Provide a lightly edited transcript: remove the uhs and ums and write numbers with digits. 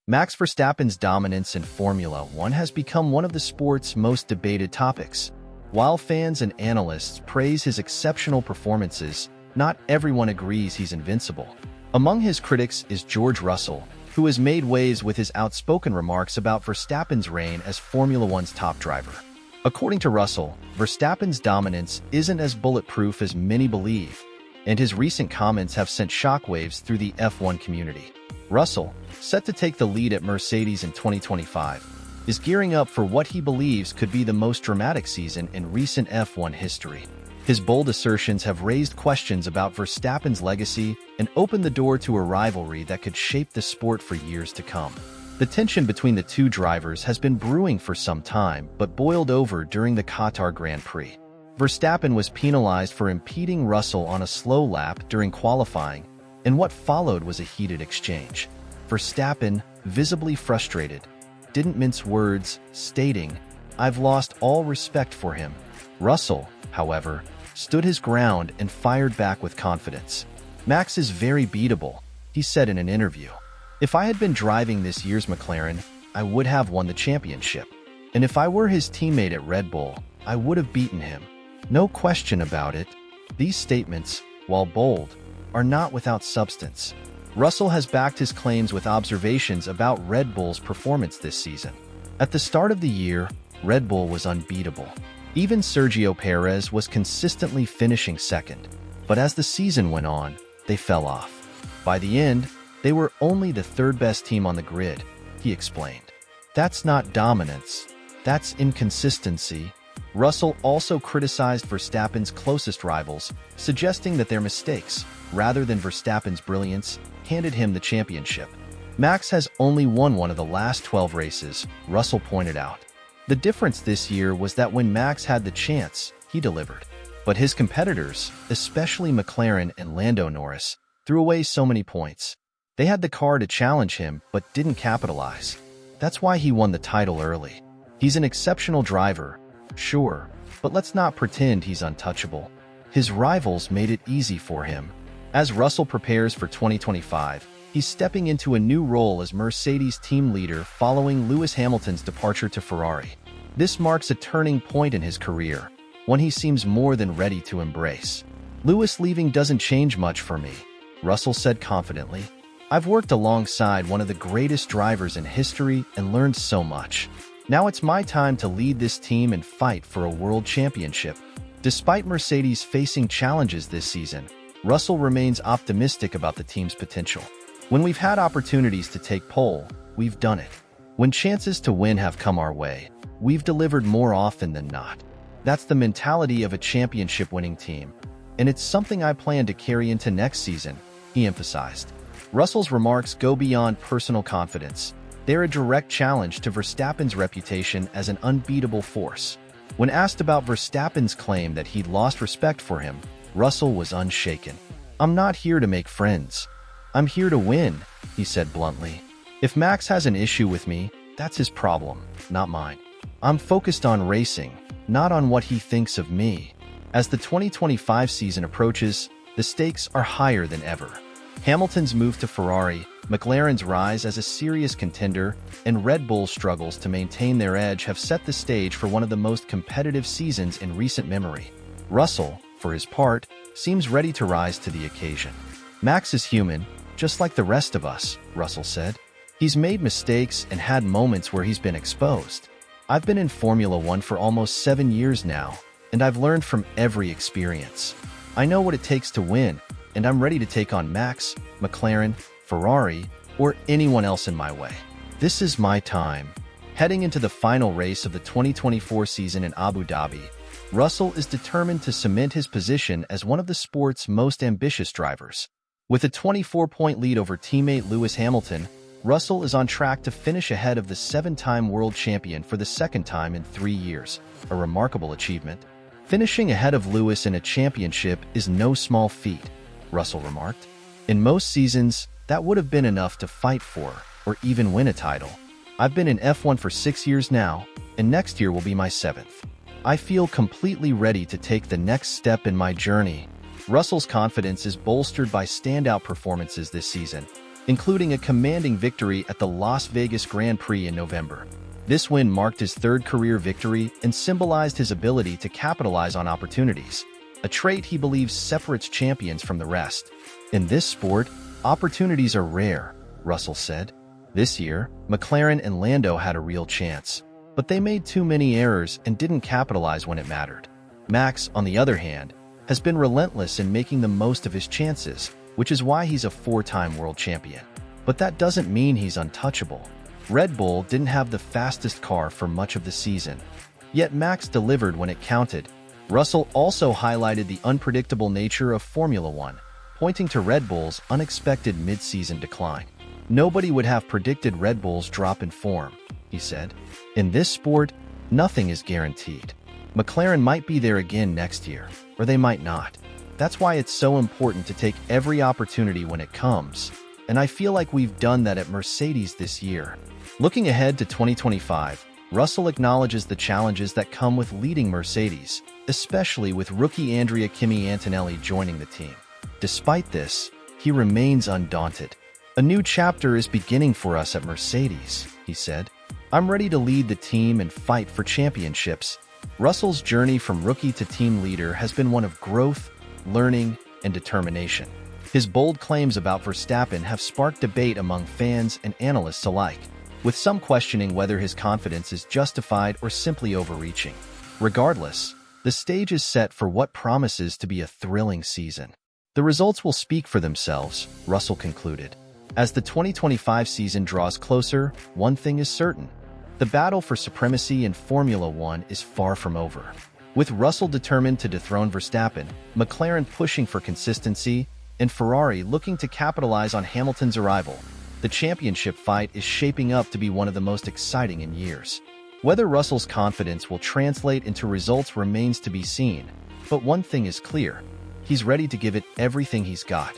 Max Verstappen's dominance in Formula One has become one of the sport's most debated topics. While fans and analysts praise his exceptional performances, not everyone agrees he's invincible. Among his critics is George Russell, who has made waves with his outspoken remarks about Verstappen's reign as Formula One's top driver. According to Russell, Verstappen's dominance isn't as bulletproof as many believe, and his recent comments have sent shockwaves through the F1 community. Russell, set to take the lead at Mercedes in 2025, is gearing up for what he believes could be the most dramatic season in recent F1 history. His bold assertions have raised questions about Verstappen's legacy and opened the door to a rivalry that could shape the sport for years to come. The tension between the two drivers has been brewing for some time but boiled over during the Qatar Grand Prix. Verstappen was penalized for impeding Russell on a slow lap during qualifying, and what followed was a heated exchange. Verstappen, visibly frustrated, didn't mince words, stating, "I've lost all respect for him." Russell, however, stood his ground and fired back with confidence. "Max is very beatable," he said in an interview. "If I had been driving this year's McLaren, I would have won the championship. And if I were his teammate at Red Bull, I would have beaten him. No question about it." These statements, while bold, are not without substance. Russell has backed his claims with observations about Red Bull's performance this season. At the start of the year, Red Bull was unbeatable. Even Sergio Perez was consistently finishing second. But as the season went on, they fell off. By the end, they were only the third-best team on the grid, he explained. "That's not dominance. That's inconsistency." Russell also criticized Verstappen's closest rivals, suggesting that their mistakes, rather than Verstappen's brilliance, handed him the championship. "Max has only won one of the last 12 races," Russell pointed out. "The difference this year was that when Max had the chance, he delivered. But his competitors, especially McLaren and Lando Norris, threw away so many points. They had the car to challenge him but didn't capitalize. That's why he won the title early. He's an exceptional driver, sure, but let's not pretend he's untouchable. His rivals made it easy for him." As Russell prepares for 2025, he's stepping into a new role as Mercedes team leader following Lewis Hamilton's departure to Ferrari. This marks a turning point in his career, one he seems more than ready to embrace. "Lewis leaving doesn't change much for me," Russell said confidently. "I've worked alongside one of the greatest drivers in history and learned so much. Now it's my time to lead this team and fight for a world championship." Despite Mercedes facing challenges this season, Russell remains optimistic about the team's potential. "When we've had opportunities to take pole, we've done it. When chances to win have come our way, we've delivered more often than not. That's the mentality of a championship-winning team, and it's something I plan to carry into next season," he emphasized. Russell's remarks go beyond personal confidence. They're a direct challenge to Verstappen's reputation as an unbeatable force. When asked about Verstappen's claim that he'd lost respect for him, Russell was unshaken. "I'm not here to make friends. I'm here to win," he said bluntly. "If Max has an issue with me, that's his problem, not mine. I'm focused on racing, not on what he thinks of me." As the 2025 season approaches, the stakes are higher than ever. Hamilton's move to Ferrari, McLaren's rise as a serious contender, and Red Bull's struggles to maintain their edge have set the stage for one of the most competitive seasons in recent memory. Russell, for his part, seems ready to rise to the occasion. "Max is human, just like the rest of us," Russell said. "He's made mistakes and had moments where he's been exposed. I've been in Formula One for almost 7 years now, and I've learned from every experience. I know what it takes to win, and I'm ready to take on Max, McLaren, Ferrari, or anyone else in my way. This is my time." Heading into the final race of the 2024 season in Abu Dhabi, Russell is determined to cement his position as one of the sport's most ambitious drivers. With a 24-point lead over teammate Lewis Hamilton, Russell is on track to finish ahead of the 7-time world champion for the second time in 3 years, a remarkable achievement. "Finishing ahead of Lewis in a championship is no small feat," Russell remarked. "In most seasons, that would have been enough to fight for, or even win a title. I've been in F1 for 6 years now, and next year will be my 7th. I feel completely ready to take the next step in my journey." Russell's confidence is bolstered by standout performances this season. including a commanding victory at the Las Vegas Grand Prix in November. This win marked his third career victory and symbolized his ability to capitalize on opportunities, a trait he believes separates champions from the rest. In this sport, opportunities are rare, Russell said. This year, McLaren and Lando had a real chance, but they made too many errors and didn't capitalize when it mattered. Max, on the other hand, has been relentless in making the most of his chances, which is why he's a four-time world champion. But that doesn't mean he's untouchable. Red Bull didn't have the fastest car for much of the season, yet Max delivered when it counted. Russell also highlighted the unpredictable nature of Formula One, pointing to Red Bull's unexpected mid-season decline. Nobody would have predicted Red Bull's drop in form, he said. In this sport, nothing is guaranteed. McLaren might be there again next year, or they might not. That's why it's so important to take every opportunity when it comes, and I feel like we've done that at Mercedes this year. Looking ahead to 2025, Russell acknowledges the challenges that come with leading Mercedes, especially with rookie Andrea Kimi Antonelli joining the team. Despite this, he remains undaunted. "A new chapter is beginning for us at Mercedes," he said. "I'm ready to lead the team and fight for championships." Russell's journey from rookie to team leader has been one of growth, learning, and determination. His bold claims about Verstappen have sparked debate among fans and analysts alike, with some questioning whether his confidence is justified or simply overreaching. Regardless, the stage is set for what promises to be a thrilling season. The results will speak for themselves, Russell concluded. As the 2025 season draws closer, one thing is certain: the battle for supremacy in Formula One is far from over. With Russell determined to dethrone Verstappen, McLaren pushing for consistency, and Ferrari looking to capitalize on Hamilton's arrival, the championship fight is shaping up to be one of the most exciting in years. Whether Russell's confidence will translate into results remains to be seen, but one thing is clear: he's ready to give it everything he's got.